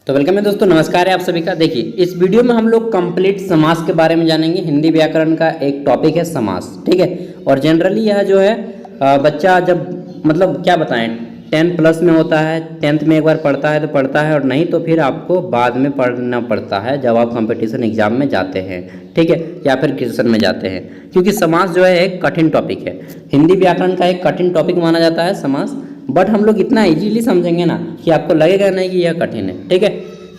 तो वेलकम है दोस्तों, नमस्कार है आप सभी का। देखिए इस वीडियो में हम लोग कंप्लीट समास के बारे में जानेंगे। हिंदी व्याकरण का एक टॉपिक है समास, ठीक है। और जनरली यह जो है बच्चा जब मतलब क्या बताएं 10+ में होता है, 10th में एक बार पढ़ता है तो पढ़ता है, और नहीं तो फिर आपको बाद में पढ़ना पड़ता है जब आप कंपटीशन एग्जाम में जाते हैं, ठीक है, या फिर ग्रेजुएशन में जाते हैं। क्योंकि समास जो है एक कठिन टॉपिक है, हिंदी व्याकरण का एक कठिन टॉपिक माना जाता है समास। बट हम लोग इतना इजीली समझेंगे ना कि आपको लगेगा नहीं कि यह कठिन है, ठीक है।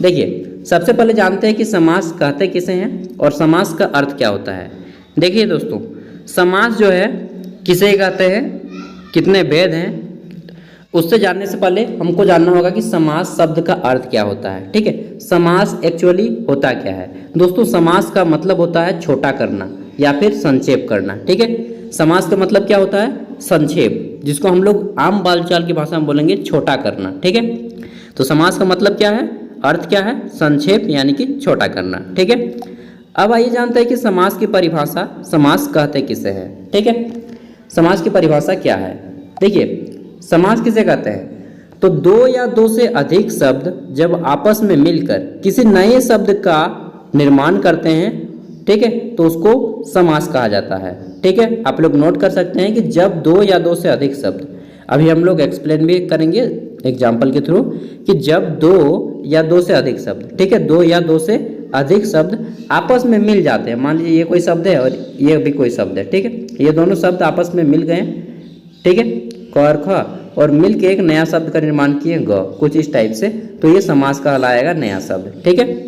देखिए सबसे पहले जानते हैं कि समास कहते किसे हैं और समास का अर्थ क्या होता है। देखिए दोस्तों, समास जो है किसे कहते हैं, कितने भेद हैं, उससे जानने से पहले हमको जानना होगा कि समास शब्द का अर्थ क्या होता है, ठीक है। समास एक्चुअली होता क्या है दोस्तों? समास का मतलब होता है छोटा करना या फिर संक्षेप करना, ठीक है। समास का मतलब क्या होता है? संक्षेप, जिसको हम लोग आम बालचाल की भाषा में बोलेंगे छोटा करना, ठीक है। तो समास का मतलब क्या है, अर्थ क्या है? संक्षेप यानी कि छोटा करना, ठीक है। अब आइए जानते हैं कि समास की परिभाषा, समास कहते किसे है, ठीक है। समास की परिभाषा क्या है? देखिए समास किसे कहते हैं? तो दो या दो से अधिक शब्द जब आपस में मिलकर किसी नए शब्द का निर्माण करते हैं, ठीक है, तो उसको समास कहा जाता है, ठीक है। आप लोग नोट कर सकते हैं कि जब दो या दो से अधिक शब्द, अभी हम लोग एक्सप्लेन भी करेंगे एग्जाम्पल के थ्रू कि जब दो या दो से अधिक शब्द, ठीक है, दो या दो से अधिक शब्द आपस में मिल जाते हैं। मान लीजिए ये कोई शब्द है और ये भी कोई शब्द है, ठीक है, ये दोनों शब्द आपस में मिल गए, ठीक है, क और ख, और मिल के एक नया शब्द का निर्माण किए ग, कुछ इस टाइप से, तो ये समास कहलाएगा नया शब्द, ठीक है।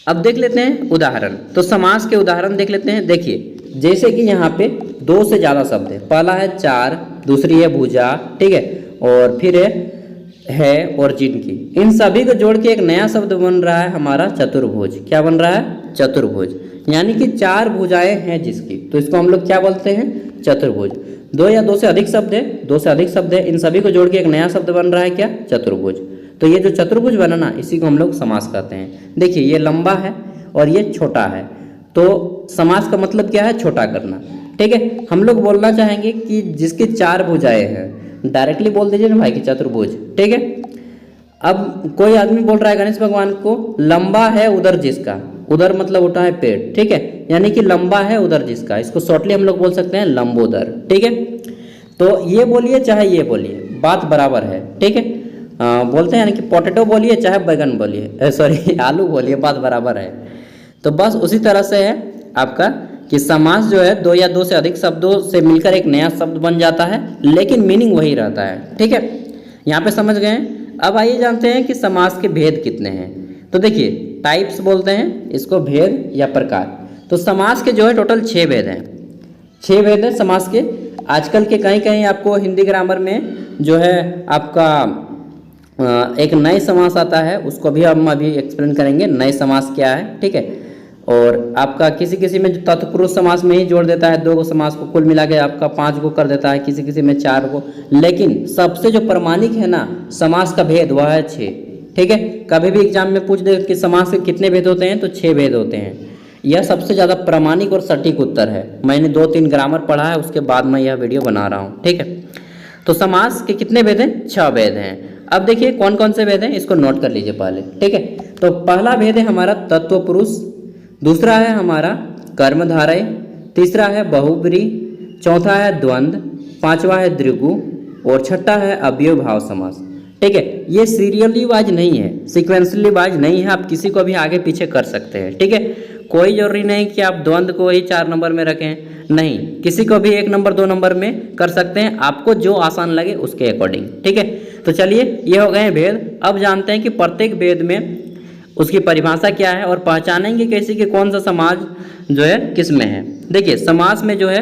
अब देख लेते हैं उदाहरण। तो समास के उदाहरण देख लेते हैं। देखिए जैसे कि यहाँ पे दो से ज़्यादा शब्द है, पहला है चार, दूसरी है भुजा, ठीक है, और फिर है और जिनकी, इन सभी को जोड़ के एक नया शब्द बन रहा है हमारा चतुर्भुज। क्या बन रहा है? चतुर्भुज, यानी कि चार भुजाएं हैं जिसकी, तो इसको हम लोग क्या बोलते हैं? चतुर्भुज। दो या दो से अधिक शब्द है, दो से अधिक शब्द है, इन सभी को जोड़ के एक नया शब्द बन रहा है क्या? चतुर्भुज। तो ये जो चतुर्भुज बना ना, इसी को हम लोग समास कहते हैं। देखिए ये लंबा है और ये छोटा है, तो समास का मतलब क्या है? छोटा करना, ठीक है। हम लोग बोलना चाहेंगे कि जिसकी चार भुजाएं हैं, डायरेक्टली बोल दीजिए ना भाई कि चतुर्भुज, ठीक है। अब कोई आदमी बोल रहा है गणेश भगवान को, लंबा है उधर जिसका, उधर मतलब उठा है पेट, ठीक है, यानी कि लंबा है उधर जिसका, इसको शॉर्टली हम लोग बोल सकते हैं लंबोदर, ठीक है। तो ये बोलिए चाहे ये बोलिए, बात बराबर है, ठीक है। बोलते हैं यानी कि पोटैटो बोलिए चाहे बैगन बोलिए, सॉरी आलू बोलिए, बात बराबर है। तो बस उसी तरह से है आपका कि समास जो है दो या दो से अधिक शब्दों से मिलकर एक नया शब्द बन जाता है, लेकिन मीनिंग वही रहता है, ठीक है। यहाँ पे समझ गए। अब आइए जानते हैं कि समास के भेद कितने हैं। तो देखिए टाइप्स बोलते हैं इसको, भेद या प्रकार। तो समास के जो है टोटल 6 भेद हैं, 6 भेद हैं समास के। आजकल के कहीं कहीं आपको हिंदी ग्रामर में जो है आपका एक नए समास आता है, उसको भी हम अभी एक्सप्लेन करेंगे नए समास क्या है, ठीक है। और आपका किसी किसी में जो तत्पुरुष समास में ही जोड़ देता है 2 समास को, कुल मिला के आपका 5 को कर देता है, किसी किसी में 4 को। लेकिन सबसे जो प्रमाणिक है ना समास का भेद, वह है 6, ठीक है। कभी भी एग्जाम में पूछ दे कि समास के कितने भेद होते हैं, तो 6 भेद होते हैं। यह सबसे ज़्यादा प्रमाणिक और सटीक उत्तर है। मैंने 2-3 ग्रामर पढ़ा है, उसके बाद मैं यह वीडियो बना रहा हूँ, ठीक है। तो समास के कितने भेद हैं? 6 भेद हैं। अब देखिए कौन कौन से भेद हैं, इसको नोट कर लीजिए पहले, ठीक है। तो पहला भेद है हमारा तत्वपुरुष, दूसरा है हमारा कर्मधारय, तीसरा है बहुब्री, चौथा है द्वंद्व, पांचवा है द्विगु, और छठा है अवयव भाव समास, ठीक है। ये सीरियली वाइज नहीं है, सीक्वेंसली वाइज नहीं है, आप किसी को भी आगे पीछे कर सकते हैं, ठीक है। कोई जरूरी नहीं कि आप द्वंद्व को ही 4 नंबर में रखें, नहीं, किसी को भी 1 नंबर 2 नंबर में कर सकते हैं, आपको जो आसान लगे उसके अकॉर्डिंग, ठीक है। तो चलिए ये हो गए हैं भेद। अब जानते हैं कि प्रत्येक भेद में उसकी परिभाषा क्या है और पहचानेंगे कैसे कि कौन सा समाज जो है किस में है। देखिए समास में जो है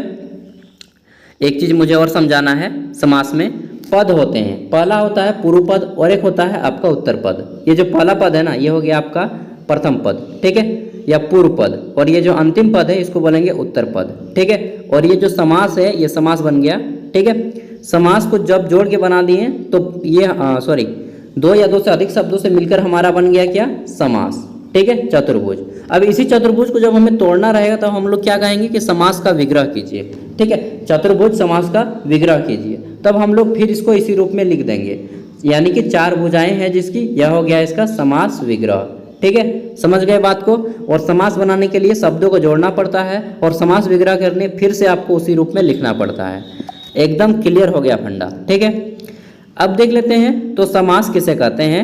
एक चीज़ मुझे और समझाना है, समास में पद होते हैं। पहला होता है पूर्व पद और एक होता है आपका उत्तर पद। ये जो पहला पद है ना, ये हो गया आपका प्रथम पद, ठीक है, या पूर्व पद, और ये जो अंतिम पद है इसको बोलेंगे उत्तर पद, ठीक है। और ये जो समास है ये समास बन गया, ठीक है। समास को जब जोड़ के बना दिए तो ये दो या दो से अधिक शब्दों से मिलकर हमारा बन गया क्या? समास, ठीक है, चतुर्भुज। अब इसी चतुर्भुज को जब हमें तोड़ना रहेगा तो हम लोग क्या कहेंगे कि समास का विग्रह कीजिए, ठीक है, चतुर्भुज समास का विग्रह कीजिए। तब हम लोग फिर इसको इसी रूप में लिख देंगे। यानी कि 4 भुजाएं हैं जिसकी, यह हो गया इसका समास विग्रह। ठीक है, समझ गए बात को। और समास बनाने के लिए शब्दों को जोड़ना पड़ता है और समास विग्रह करने फिर से आपको उसी रूप में लिखना पड़ता है। एकदम क्लियर हो गया फंडा। ठीक है, अब देख लेते हैं तो समास किसे कहते हैं।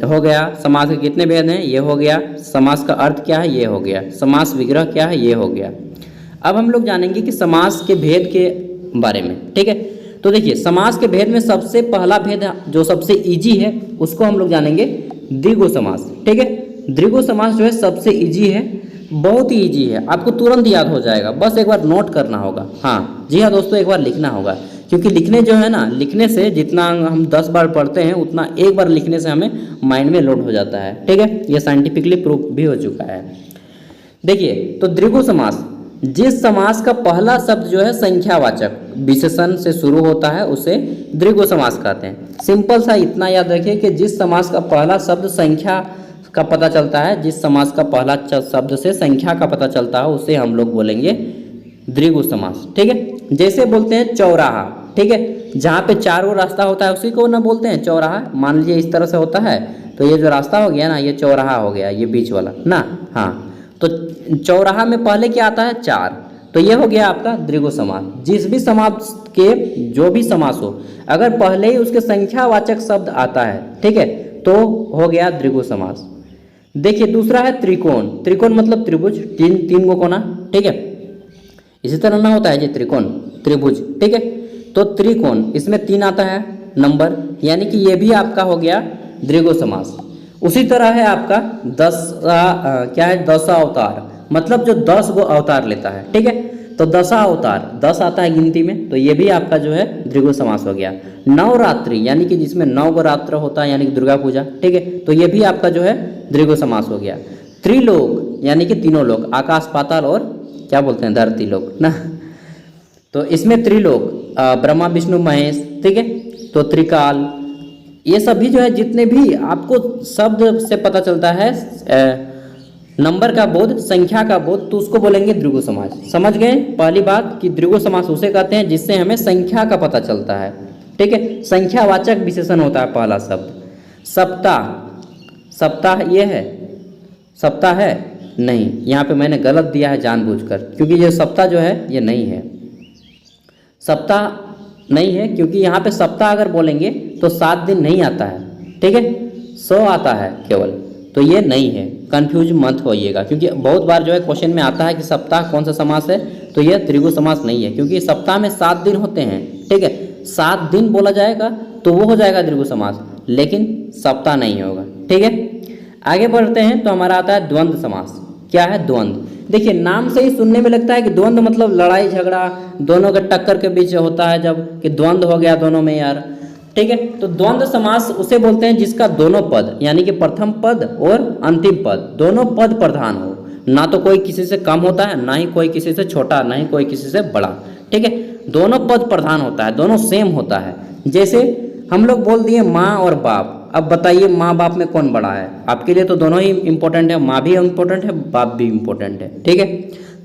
हो गया समास के कितने भेद हैं, ये हो गया। समास का अर्थ क्या है, ये हो गया। समास विग्रह क्या है, ये हो गया। अब हम लोग जानेंगे कि समास के भेद के बारे में। ठीक है, तो देखिए समास के भेद में सबसे पहला भेद जो सबसे इजी है उसको हम लोग जानेंगे, द्विगु समास। ठीक है, द्विगु समास जो है सबसे इजी है, बहुत ही इजी है, आपको तुरंत याद हो जाएगा, बस एक बार नोट करना होगा। हाँ जी हाँ दोस्तों, एक बार लिखना होगा, क्योंकि लिखने जो है ना, लिखने से जितना हम 10 बार पढ़ते हैं उतना एक बार लिखने से हमें माइंड में लोड हो जाता है। ठीक है, ये साइंटिफिकली प्रूफ भी हो चुका है। देखिए तो द्विगु समास, जिस समास का पहला शब्द जो है संख्यावाचक विशेषण से शुरू होता है उसे द्विगु समास कहते हैं। सिंपल सा इतना याद रखिए कि जिस समास का पहला शब्द संख्या का पता चलता है, जिस समास का पहला शब्द से संख्या का पता चलता है उसे हम लोग बोलेंगे द्विगु समास। ठीक है, जैसे बोलते हैं चौराहा। ठीक है, जहाँ पे चारों रास्ता होता है उसी को ना बोलते हैं चौराहा। मान लीजिए इस तरह से होता है तो ये जो रास्ता हो गया ना, ये चौराहा हो गया, ये बीच वाला ना। हाँ, तो चौराहा में पहले क्या आता है, 4, तो ये हो गया आपका द्विगु समास। जिस भी समास के जो भी समास हो, अगर पहले ही उसके संख्यावाचक शब्द आता है, ठीक है, तो हो गया द्विगु समास। देखिए दूसरा है त्रिकोण। त्रिकोण मतलब त्रिभुज, तीन को कोना। ठीक है, इसी तरह ना होता है जी त्रिकोण, त्रिभुज। ठीक है, तो त्रिकोण इसमें 3 आता है नंबर, यानी कि ये भी आपका हो गया द्विगु समास। उसी तरह है आपका 10 क्या है, 10 अवतार, मतलब जो 10 गो अवतार लेता है। ठीक है, तो 10 अवतार, 10 आता है गिनती में, तो ये भी आपका जो है द्विगु समास हो गया। नवरात्रि यानी कि जिसमें 9 गो रात्र होता है, यानी कि दुर्गा पूजा। ठीक है, तो ये भी आपका जो है द्विगु समास हो गया। त्रिलोक यानी कि तीनों लोक, आकाश पाताल और क्या बोलते हैं, धरती लोक ना। तो इसमें त्रिलोक ब्रह्मा विष्णु महेश। ठीक है, तो त्रिकाल, ये सभी जो है जितने भी आपको शब्द से पता चलता है नंबर का बोध, संख्या का बोध, तो उसको बोलेंगे द्विगु समास। समझ गए पहली बात कि द्विगु समास उसे कहते हैं जिससे हमें संख्या का पता चलता है। ठीक है, संख्यावाचक विशेषण होता है पहला शब्द। सप्ताह, सप्ताह ये है, सप्ताह है नहीं, यहाँ पे मैंने गलत दिया है जानबूझकर, क्योंकि ये सप्ताह जो है ये नहीं है, सप्ताह नहीं है, क्योंकि यहाँ पे सप्ताह अगर बोलेंगे तो 7 दिन नहीं आता है। ठीक है, 100 आता है केवल, तो ये नहीं है, कंफ्यूज मत होइएगा, क्योंकि बहुत बार जो है क्वेश्चन में आता है कि सप्ताह कौन सा समास है, तो ये द्विगु समास नहीं है, क्योंकि सप्ताह में 7 दिन होते हैं। ठीक है, 7 दिन बोला जाएगा तो वो हो जाएगा द्विगु समास, लेकिन सप्ताह नहीं होगा। ठीक है, आगे बढ़ते हैं तो हमारा आता है द्वंद्व समास। क्या है द्वंद्व, देखिए नाम से ही सुनने में लगता है कि द्वंद्व मतलब लड़ाई झगड़ा, दोनों के टक्कर के बीच होता है, जब कि द्वंद्व हो गया दोनों में यार। ठीक है, तो द्वंद्व समास उसे बोलते हैं जिसका दोनों पद, यानी कि प्रथम पद और अंतिम पद दोनों पद प्रधान हो, ना तो कोई किसी से कम होता है, ना ही कोई किसी से छोटा, ना ही कोई किसी से बड़ा। ठीक है, दोनों पद प्रधान होता है, दोनों सेम होता है। जैसे हम लोग बोल दिए माँ और बाप, अब बताइए माँ बाप में कौन बड़ा है, आपके लिए तो दोनों ही इंपॉर्टेंट है, माँ भी इंपॉर्टेंट है, बाप भी इंपॉर्टेंट है। ठीक है,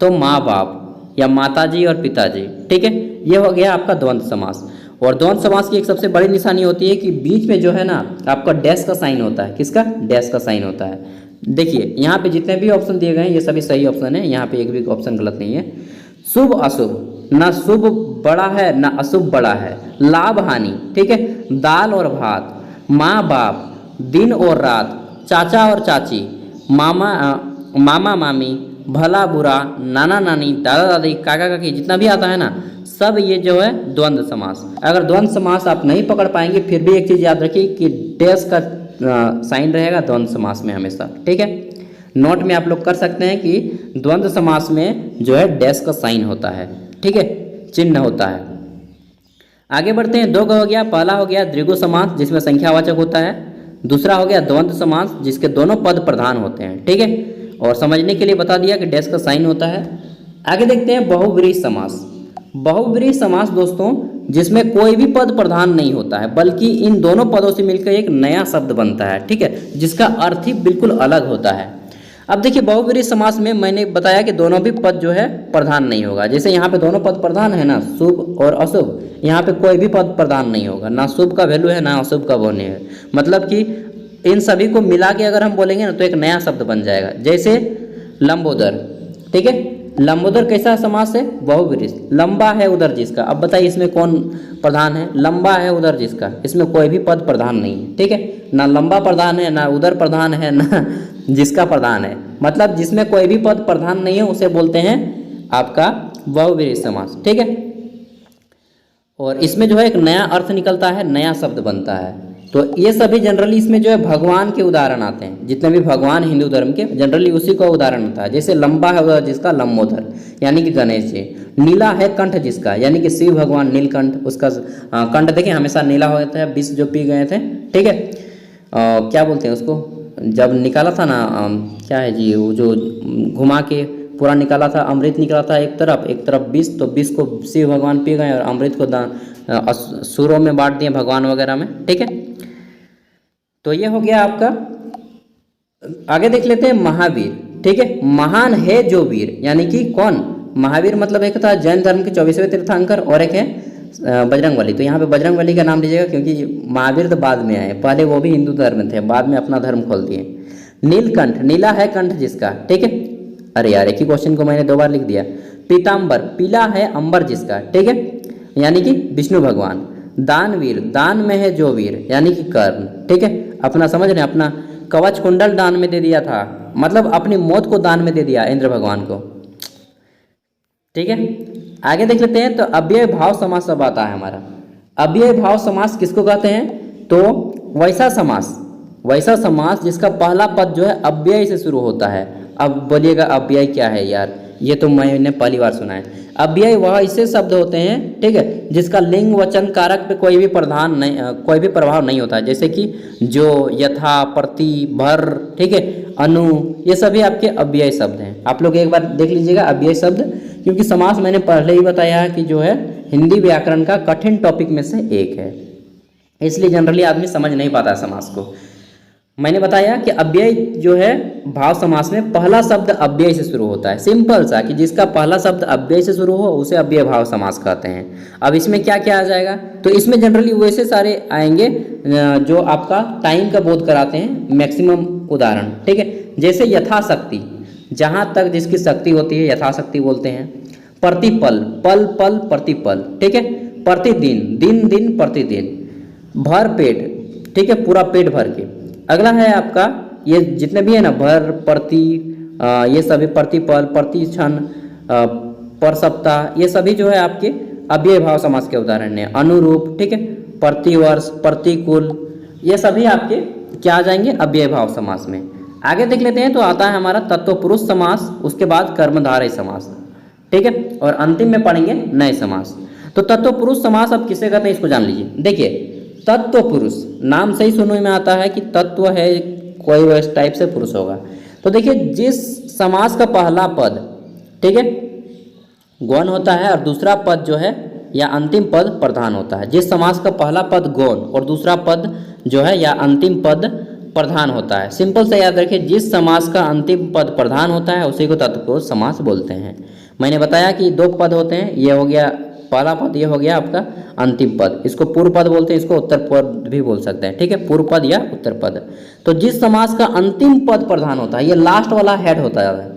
तो माँ बाप या माताजी और पिताजी। ठीक है, ये हो गया आपका द्वंद्व समास। और द्वंद्व समास की एक सबसे बड़ी निशानी होती है कि बीच में जो है ना आपका डैश का साइन होता है। किसका, डैश का साइन होता है। देखिए यहाँ पे जितने भी ऑप्शन दिए गए हैं ये सभी सही ऑप्शन है, यहाँ पे एक भी ऑप्शन गलत नहीं है। शुभ अशुभ, ना शुभ बड़ा है ना अशुभ बड़ा है। लाभ हानि, ठीक है, दाल और भात, माँ बाप, दिन और रात, चाचा और चाची, मामा मामी, भला बुरा, नाना नानी, दादा दादी, काका काकी, जितना भी आता है ना सब ये जो है द्वंद्व समास। अगर द्वंद्व समास आप नहीं पकड़ पाएंगे फिर भी एक चीज़ याद रखिए कि डैश का साइन रहेगा द्वंद्व समास में हमेशा। ठीक है, नोट में आप लोग कर सकते हैं कि द्वंद्व समास में जो है डैश का साइन होता है। ठीक है, चिन्ह होता है। आगे बढ़ते हैं, दो का हो गया, पहला हो गया द्विगु समास जिसमें संख्यावाचक होता है, दूसरा हो गया द्वंद्व समास जिसके दोनों पद प्रधान होते हैं। ठीक है, और समझने के लिए बता दिया कि डैश का साइन होता है। आगे देखते हैं बहुव्रीहि समास। बहुव्रीहि समास दोस्तों जिसमें कोई भी पद प्रधान नहीं होता है बल्कि इन दोनों पदों से मिलकर एक नया शब्द बनता है। ठीक है, जिसका अर्थ ही बिल्कुल अलग होता है। अब देखिए बहुव्रीहि समास में मैंने बताया कि दोनों भी पद जो है प्रधान नहीं होगा। जैसे यहाँ पे दोनों पद प्रधान है ना, शुभ और अशुभ, यहाँ पे कोई भी पद प्रधान नहीं होगा, ना शुभ का वैल्यू है ना अशुभ का वैल्यू है। मतलब कि इन सभी को मिला के अगर हम बोलेंगे ना तो एक नया शब्द बन जाएगा। जैसे लंबोदर, ठीक है, लंबोदर कैसा समास है? बहुव्रीहि। लंबा है उदर जिसका, अब बताइए इसमें कौन प्रधान है? लंबा है उदर जिसका, इसमें कोई भी पद प्रधान नहीं है, ठीक है, ना लंबा प्रधान है, ना उदर प्रधान है, ना जिसका प्रधान है। मतलब जिसमें कोई भी पद प्रधान नहीं है उसे बोलते हैं आपका बहुव्रीहि समास, ठीक है। और इसमें जो है एक नया अर्थ निकलता है, नया शब्द बनता है। तो ये सभी जनरली इसमें जो है भगवान के उदाहरण आते हैं, जितने भी भगवान हिंदू धर्म के जनरली उसी का उदाहरण होता है। जैसे लंबा है उदर जिसका, लंबोदर यानी कि गणेश जी। नीला है कंठ जिसका, यानी कि शिव भगवान नीलकंठ, उसका कंठ देखिए हमेशा नीला होता है, विष जो पी गए थे, ठीक है। क्या बोलते हैं उसको, जब निकाला था ना, क्या है जी, वो जो घुमा के पूरा निकाला था, अमृत निकला था एक तरफ विष, तो विष को शिव भगवान पी गए और अमृत को सुरों में बांट दिए भगवान वगैरह में, ठीक है। तो ये हो गया आपका। आगे देख लेते हैं महावीर, ठीक है। महान है जो वीर, यानी कि कौन? महावीर मतलब एक था जैन धर्म के 24वें तीर्थंकर और एक है बजरंगबली। तो यहाँ पे बजरंगबली का नाम लीजिएगा क्योंकि महावीर तो बाद में आए, पहले वो भी हिंदू धर्म में थे, बाद में अपना धर्म खोल दिए। नीलकंठ, नीला है कंठ जिसका, ठीक है। अरे यार एक ही क्वेश्चन को मैंने 2 बार लिख दिया। पीताम्बर, पीला है अंबर जिसका, ठीक है, यानी कि विष्णु भगवान। दानवीर, दान में है जो वीर, यानी कि कर्ण, ठीक है। अपना समझ रहे हैं, अपना कवच कुंडल दान में दे दिया था, मतलब अपनी मौत को दान में दे दिया इंद्र भगवान को, ठीक है। आगे देख लेते हैं। तो अव्यय भाव समास सब आता है हमारा। अव्यय भाव समास किसको कहते हैं? तो वैसा समास जिसका पहला पद जो है अव्यय से शुरू होता है। अब बोलिएगा अव्यय क्या है यार, ये तो मैंने पहली बार सुना है। अव्यय वह ऐसे शब्द होते हैं, ठीक है, जिसका लिंग वचन कारक पे कोई भी प्रभाव नहीं होता है। जैसे कि जो, यथा, प्रति, भर, ठीक है, अनु, ये सभी आपके अव्यय शब्द हैं। आप लोग एक बार देख लीजिएगा अव्यय शब्द, क्योंकि समास मैंने पहले ही बताया कि जो है हिंदी व्याकरण का कठिन टॉपिक में से एक है, इसलिए जनरली आदमी समझ नहीं पाता समास को। मैंने बताया कि अव्यय जो है भाव समास में पहला शब्द अव्यय से शुरू होता है। सिंपल सा कि जिसका पहला शब्द अव्यय से शुरू हो उसे अव्यय भाव समास कहते हैं। अब इसमें क्या क्या आ जाएगा? तो इसमें जनरली वैसे सारे आएंगे जो आपका टाइम का बोध कराते हैं, मैक्सिमम उदाहरण, ठीक है। जैसे यथाशक्ति, जहाँ तक जिसकी शक्ति होती है यथाशक्ति बोलते हैं। प्रतिपल, पल पल प्रतिपल, ठीक है। प्रतिदिन, दिन दिन प्रतिदिन। भर पेट, ठीक है, पूरा पेट भर के। अगला है आपका, ये जितने भी है ना, भर, प्रति, ये सभी प्रतिपल, प्रति क्षण, पर सप्ताह, ये सभी जो है आपके अव्यय भाव समास के उदाहरण है। अनुरूप, ठीक है, प्रतिवर्ष, प्रतिकूल, ये सभी आपके क्या आ जाएंगे? अव्यय भाव समास में। आगे देख लेते हैं। तो आता है हमारा तत्वपुरुष समास, उसके बाद कर्मधारय समास, ठीक है, और अंतिम में पढ़ेंगे नए समास। तो तत्वपुरुष समास अब किसे कहते हैं इसको जान लीजिए। देखिए तत्व पुरुष, नाम से ही सुनने में आता है कि तत्व है, कोई वैसे टाइप से पुरुष होगा। तो देखिए जिस समास का पहला पद, ठीक है, गौण होता है और दूसरा पद जो है या अंतिम पद प्रधान होता है। जिस समास का पहला पद गौण और दूसरा पद जो है या अंतिम पद प्रधान होता है। सिंपल से याद रखिए, जिस समास का अंतिम पद प्रधान होता है उसी को तत्वपुरुष समास बोलते हैं। मैंने बताया कि 2 पद होते हैं, ये हो गया पहला पद, ये हो गया आपका अंतिम पद। इसको पूर्व पद बोलते हैं, इसको उत्तर पद भी बोल सकते हैं, ठीक है, पूर्व पद या उत्तर पद। तो जिस समास का अंतिम पद प्रधान होता है, ये लास्ट वाला हेड होता है,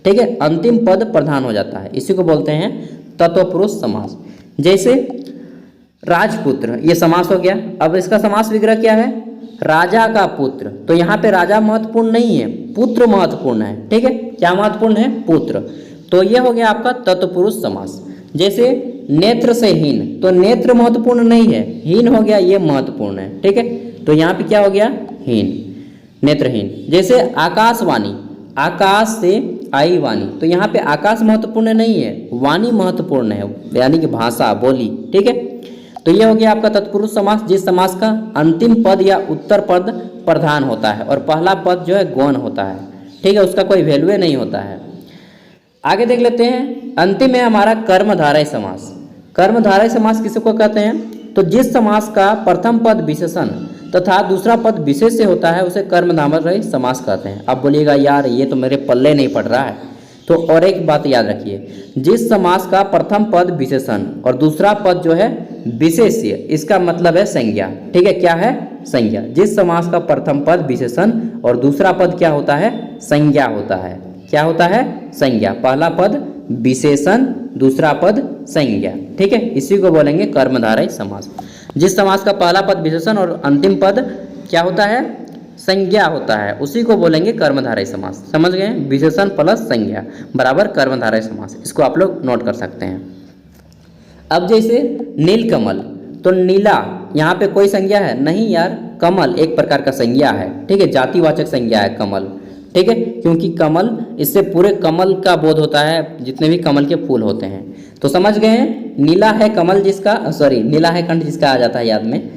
ठीक है, अंतिम पद प्रधान हो जाता है, इसी को बोलते हैं तत्वपुरुष समास। जैसे राजपुत्र, ये समास हो गया। अब इसका समास विग्रह क्या है? राजा का पुत्र। तो यहाँ पे राजा महत्वपूर्ण नहीं है, पुत्र महत्वपूर्ण है, ठीक है। क्या महत्वपूर्ण है? पुत्र। तो ये हो गया आपका तत्वपुरुष समास। जैसे नेत्र से हीन, तो नेत्र महत्वपूर्ण नहीं है, हीन हो गया, ये महत्वपूर्ण है, ठीक है। तो यहाँ पे क्या हो गया? हीन, नेत्रहीन। जैसे आकाशवाणी, आकाश से आई वाणी, तो यहाँ पे आकाश महत्वपूर्ण नहीं है, वाणी महत्वपूर्ण है, यानी कि भाषा, बोली, ठीक है। तो ये हो गया आपका तत्पुरुष समास, जिस समास का अंतिम पद या उत्तर पद प्रधान होता है और पहला पद जो है गौण होता है, ठीक है, उसका कोई वैल्यू नहीं होता है। आगे देख लेते हैं। अंतिम है हमारा कर्मधारय समास। कर्मधारय समास किसको कहते हैं? तो जिस समास का प्रथम पद विशेषण तथा दूसरा पद विशेष से होता है उसे कर्मधारय रहित समास कहते हैं। अब बोलिएगा यार ये तो मेरे पल्ले नहीं पड़ रहा है, तो और एक बात याद रखिए, जिस समास का प्रथम पद विशेषण और दूसरा पद जो है विशेष्य, इसका मतलब है संज्ञा। ठीक है, क्या है? संज्ञा। जिस समास का प्रथम पद विशेषण और दूसरा पद क्या होता है? संज्ञा होता है। क्या होता है? संज्ञा। पहला पद विशेषण, दूसरा पद संज्ञा। ठीक है, इसी को बोलेंगे कर्मधारय समास। जिस समास का पहला पद विशेषण और अंतिम पद क्या होता है? संज्ञा होता है, उसी को बोलेंगे कर्मधारय समास। समझ गए? विशेषण प्लस संज्ञा बराबर कर्मधारय समास। इसको आप लोग नोट कर सकते हैं। अब जैसे नीलकमल, तो नीला यहाँ पे कोई संज्ञा है? नहीं यार, कमल एक प्रकार का संज्ञा है। ठीक है, जातिवाचक संज्ञा है कमल। ठीक है, क्योंकि कमल, इससे पूरे कमल का बोध होता है, जितने भी कमल के फूल होते हैं। तो समझ गए हैं, नीला है कमल जिसका, सॉरी नीला है कंठ जिसका आ जाता है याद में,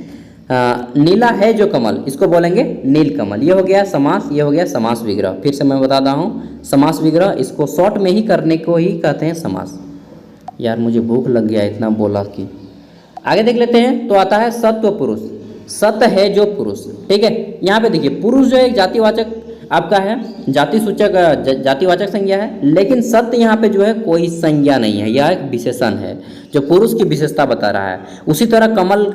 नीला है जो कमल, इसको बोलेंगे नीलकमल। ये हो गया समास, ये हो गया समास विग्रह। फिर से मैं बताता हूँ, समास विग्रह, इसको शॉर्ट में ही करने को ही कहते हैं समास। यार मुझे भूख लग गया इतना बोला कि। आगे देख लेते हैं, तो आता है सत्व पुरुष। सत है जो पुरुष। ठीक है, यहाँ पे देखिए, पुरुष जो एक जातिवाचक आपका है, जातिवाचक संज्ञा है, लेकिन सत्य यहाँ पे जो है कोई संज्ञा नहीं है, यह एक विशेषण है जो पुरुष की विशेषता बता रहा है। उसी तरह कमल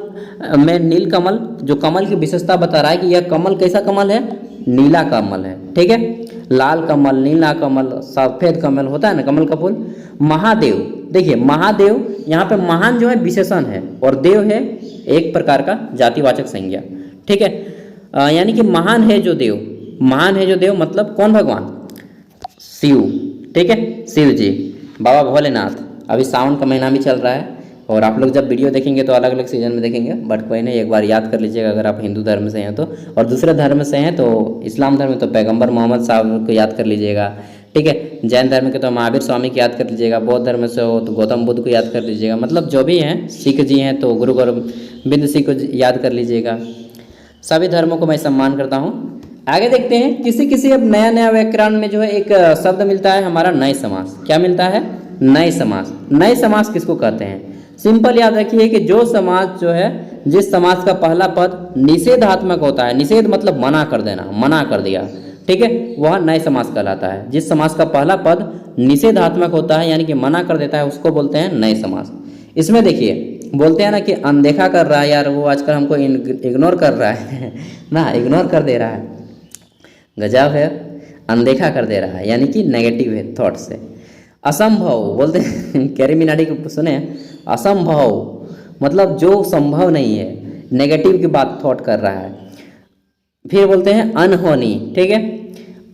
में नीलकमल, जो कमल की विशेषता बता रहा है कि यह कमल कैसा कमल है? नीला कमल है। ठीक है, लाल कमल, नीला कमल, सफेद कमल होता है ना कमल का फूल। महादेव, देखिए महादेव, यहाँ पे महान जो है विशेषण है और देव है एक प्रकार का जातिवाचक संज्ञा। ठीक है, यानी कि महान है जो देव, महान है जो देव मतलब कौन भगवान? शिव। ठीक है, शिव जी, बाबा भोलेनाथ। अभी सावन का महीना भी चल रहा है और आप लोग जब वीडियो देखेंगे तो अलग अलग सीजन में देखेंगे, बट कोई नहीं, एक बार याद कर लीजिएगा अगर आप हिंदू धर्म से हैं तो। और दूसरे धर्म से हैं तो इस्लाम धर्म में तो पैगंबर मोहम्मद साहब को याद कर लीजिएगा। ठीक है, जैन धर्म के तो महावीर स्वामी को याद कर लीजिएगा, बौद्ध धर्म से हो तो गौतम बुद्ध को याद कर लीजिएगा, मतलब जो भी हैं, सिख जी हैं तो गुरु गोविंद सिंह को याद कर लीजिएगा। सभी धर्मों को मैं सम्मान करता हूँ। आगे देखते हैं, किसी किसी अब नया नया व्याकरण में जो है एक शब्द मिलता है हमारा नए समास। क्या मिलता है? नए समास। नए समास किसको कहते हैं? सिंपल याद रखिए कि जो समास जो है, जिस समास का पहला पद निषेधात्मक होता है, निषेध मतलब मना कर देना, मना कर दिया, ठीक है, वह नए समास कहलाता है। जिस समास का पहला पद निषेधात्मक होता है यानी कि मना कर देता है, उसको बोलते हैं नए समास। इसमें देखिए, बोलते हैं ना कि अनदेखा कर रहा है, यार वो आजकल हमको इग्नोर कर रहा है ना, इग्नोर कर दे रहा है, गजब है, अनदेखा कर दे रहा है, यानी कि नेगेटिव है थॉट से। असंभव बोलते हैं कैरी मिनाटी को सुने, असंभव मतलब जो संभव नहीं है, नेगेटिव की बात थॉट कर रहा है। फिर बोलते हैं अनहोनी, ठीक है,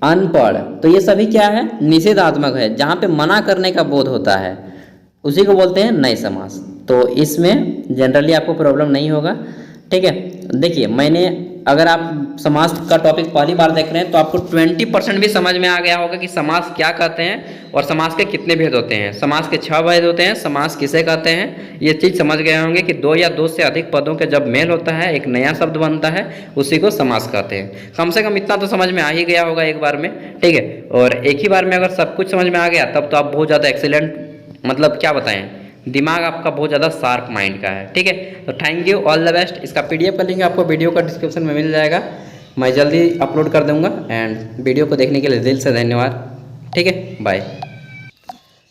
अनपढ़, तो ये सभी क्या है? निषेधात्मक है, जहाँ पे मना करने का बोध होता है, उसी को बोलते हैं नए समास। तो इसमें जनरली आपको प्रॉब्लम नहीं होगा। ठीक है, देखिए मैंने, अगर आप समास का टॉपिक पहली बार देख रहे हैं तो आपको 20% भी समझ में आ गया होगा कि समास क्या कहते हैं और समास के कितने भेद होते हैं। समास के 6 भेद होते हैं, समास किसे कहते हैं, ये चीज़ समझ गए होंगे कि 2 या 2 से अधिक पदों के जब मेल होता है एक नया शब्द बनता है, उसी को समास कहते हैं। कम से कम इतना तो समझ में आ ही गया होगा एक बार में। ठीक है, और एक ही बार में अगर सब कुछ समझ में आ गया तब तो आप बहुत ज़्यादा एक्सीलेंट, मतलब क्या बताएं, दिमाग आपका बहुत ज़्यादा शार्प माइंड का है। ठीक है, तो thank you, all the best. इसका PDF का लिंक आपको वीडियो का डिस्क्रिप्शन में मिल जाएगा, मैं जल्दी अपलोड कर दूंगा। एंड वीडियो को देखने के लिए दिल से धन्यवाद। ठीक है, बाय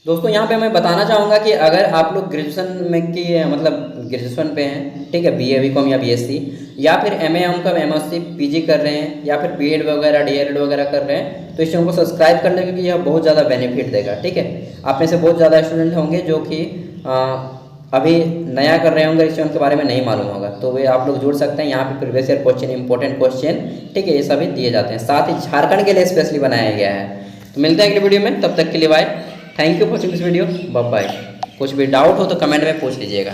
दोस्तों। यहाँ पे मैं बताना चाहूँगा कि अगर आप लोग ग्रेजुएशन में की मतलब ग्रेजुएशन पे हैं, ठीक है, BA BCom या BSc या फिर MA MCom MSc PG कर रहे हैं या फिर BEd वगैरह DLEd वगैरह कर रहे हैं, तो इस चैनल को सब्सक्राइब कर लें क्योंकि यह बहुत ज़्यादा बेनिफिट देगा। ठीक है, आप में से बहुत ज़्यादा स्टूडेंट होंगे जो कि अभी नया कर रहे होंगे, इस चैनल के बारे में नहीं मालूम होगा, तो वे आप लोग जुड़ सकते हैं। यहाँ पे previous year question, important question, ठीक है, ये सभी दिए जाते हैं। साथ ही झारखंड के लिए स्पेशली बनाया गया है। तो मिलते हैं अगले वीडियो में, तब तक के लिए bye. Thank you for watching this video, bye bye. कुछ भी डाउट हो तो कमेंट में पूछ लीजिएगा।